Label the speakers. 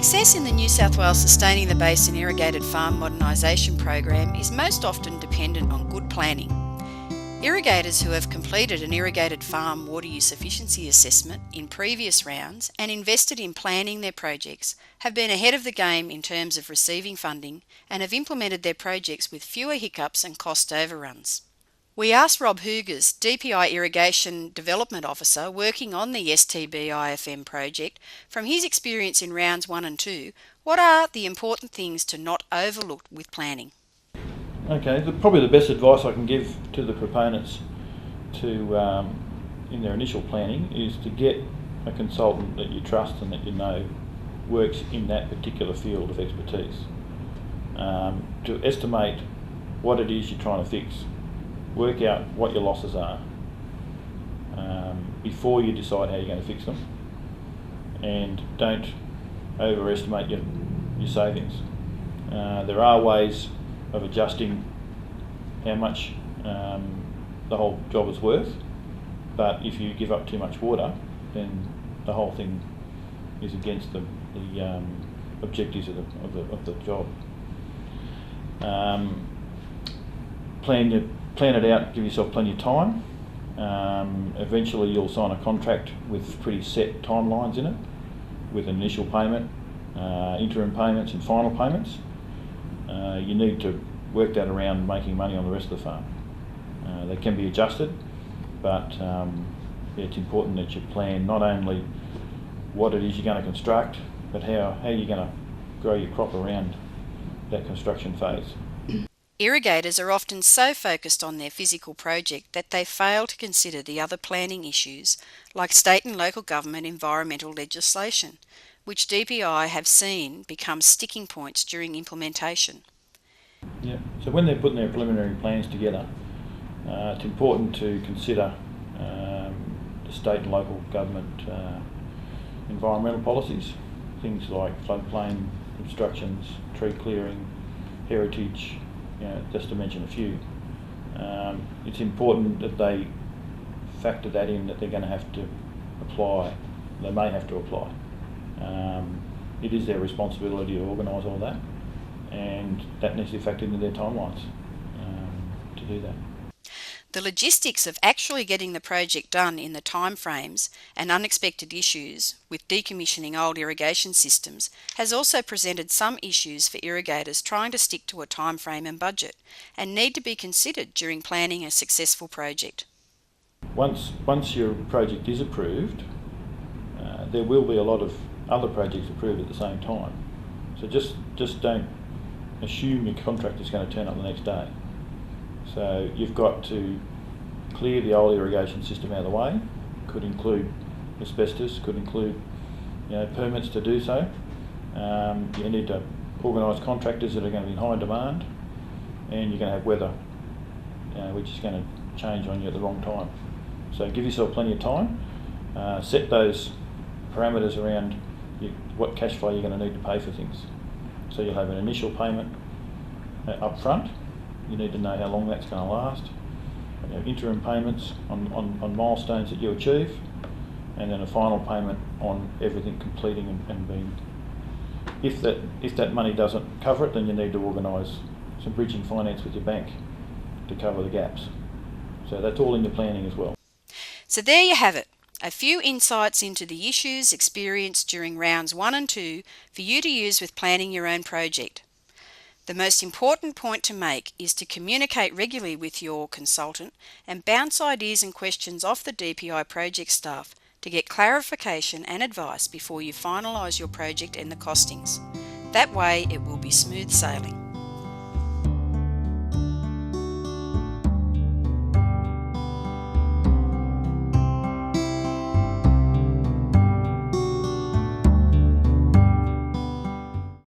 Speaker 1: Success in the New South Wales Sustaining the Basin Irrigated Farm Modernisation program is most often dependent on good planning. Irrigators who have completed an irrigated farm water use efficiency assessment in previous rounds and invested in planning their projects have been ahead of the game in terms of receiving funding and have implemented their projects with fewer hiccups and cost overruns. We asked Rob Hoogers, DPI Irrigation Development Officer working on the STB IFM project, from his experience in rounds 1 and 2, what are the important things to not overlook with planning?
Speaker 2: Okay, probably the best advice I can give to the proponents in their initial planning is to get a consultant that you trust and that you know works in that particular field of expertise. To estimate what it is you're trying to fix, work out what your losses are before you decide how you're going to fix them, and don't overestimate your savings. There are ways of adjusting how much the whole job is worth, but if you give up too much water, then the whole thing is against the objectives of the job. Plan it out, give yourself plenty of time. Eventually you'll sign a contract with pretty set timelines in it, with an initial payment, interim payments and final payments. You need to work that around making money on the rest of the farm. They can be adjusted, but it's important that you plan not only what it is you're going to construct, but how you're going to grow your crop around that construction phase.
Speaker 1: Irrigators are often so focused on their physical project that they fail to consider the other planning issues like state and local government environmental legislation, which DPI have seen become sticking points during implementation.
Speaker 2: Yeah, so when they're putting their preliminary plans together, it's important to consider the state and local government environmental policies, things like floodplain obstructions, tree clearing, heritage, just to mention a few. It's important that they factor that in, that they're going to have to apply. They may have to apply. It is their responsibility to organise all that, and that needs to be factored into their timelines to do that.
Speaker 1: The logistics of actually getting the project done in the timeframes and unexpected issues with decommissioning old irrigation systems has also presented some issues for irrigators trying to stick to a timeframe and budget, and need to be considered during planning a successful project.
Speaker 2: Once your project is approved, there will be a lot of other projects approved at the same time. So just don't assume your contractor is going to turn up the next day. So you've got to clear the old irrigation system out of the way. Could include asbestos, could include permits to do so. You need to organise contractors that are going to be in high demand, and you're going to have weather which is going to change on you at the wrong time. So give yourself plenty of time. Set those parameters around what cash flow you're going to need to pay for things. So you'll have an initial payment up front. You need to know how long that's going to last. Interim payments on milestones that you achieve, and then a final payment on everything completing and being. If that money doesn't cover it, then you need to organise some bridging finance with your bank to cover the gaps. So that's all in your planning as well.
Speaker 1: So there you have it. A few insights into the issues experienced during rounds 1 and 2 for you to use with planning your own project. The most important point to make is to communicate regularly with your consultant and bounce ideas and questions off the DPI project staff to get clarification and advice before you finalise your project and the costings. That way it will be smooth sailing.